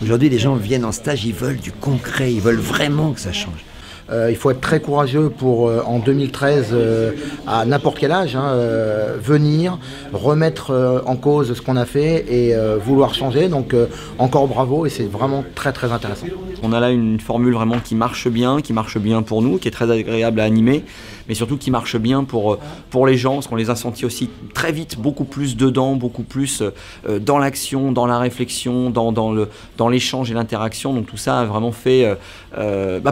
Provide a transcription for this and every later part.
Aujourd'hui, les gens viennent en stage, ils veulent du concret, ils veulent vraiment que ça change. Il faut être très courageux pour, en 2013, à n'importe quel âge, venir, remettre en cause ce qu'on a fait et vouloir changer. Donc encore bravo et c'est vraiment très très intéressant. On a là une formule vraiment qui marche bien pour nous, qui est très agréable à animer, mais surtout qui marche bien pour les gens, parce qu'on les a sentis aussi très vite, beaucoup plus dedans, beaucoup plus dans l'action, dans la réflexion, dans l'échange et l'interaction. Donc tout ça a vraiment fait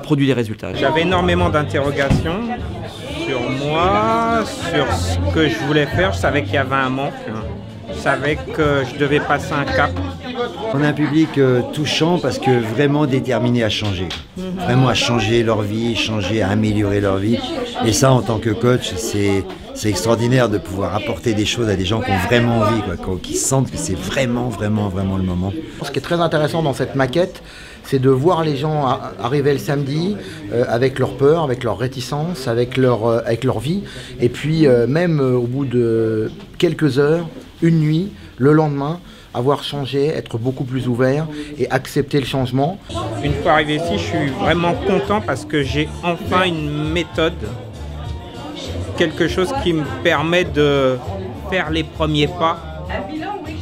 produit des résultats. J'avais énormément d'interrogations sur moi, sur ce que je voulais faire. Je savais qu'il y avait un manque. Je savais que je devais passer un cap. On a un public touchant parce que vraiment déterminé à changer. Vraiment à changer leur vie, à améliorer leur vie. Et ça, en tant que coach, c'est extraordinaire de pouvoir apporter des choses à des gens qui ont vraiment envie, qui sentent que c'est vraiment le moment. Ce qui est très intéressant dans cette maquette, c'est de voir les gens arriver le samedi avec leur peur, avec leur réticence, avec leur vie. Et puis même au bout de quelques heures, une nuit, le lendemain, avoir changé, être beaucoup plus ouvert et accepter le changement. Une fois arrivé ici, je suis vraiment content parce que j'ai enfin une méthode, quelque chose qui me permet de faire les premiers pas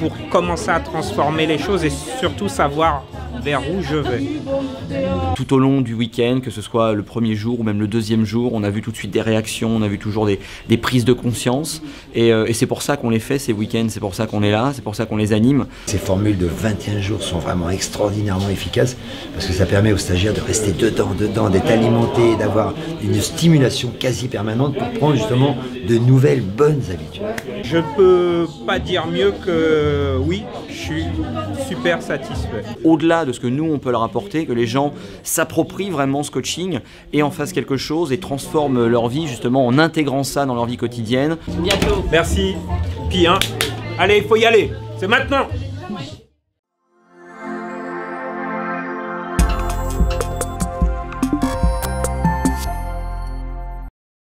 pour commencer à transformer les choses et surtout savoir vers où je vais. Tout au long du week-end, que ce soit le premier jour ou même le deuxième jour, on a vu tout de suite des réactions, on a vu toujours des prises de conscience et c'est pour ça qu'on les fait ces week-ends, c'est pour ça qu'on est là, c'est pour ça qu'on les anime. Ces formules de 21 jours sont vraiment extraordinairement efficaces parce que ça permet aux stagiaires de rester dedans, d'être alimentés, d'avoir une stimulation quasi permanente pour prendre justement de nouvelles bonnes habitudes. Je peux pas dire mieux que oui, je suis super satisfait. Au-delà de ce que nous on peut leur apporter, que les gens s'approprient vraiment ce coaching et en fassent quelque chose et transforment leur vie justement en intégrant ça dans leur vie quotidienne. Bientôt. Merci. Puis allez, il faut y aller. C'est maintenant.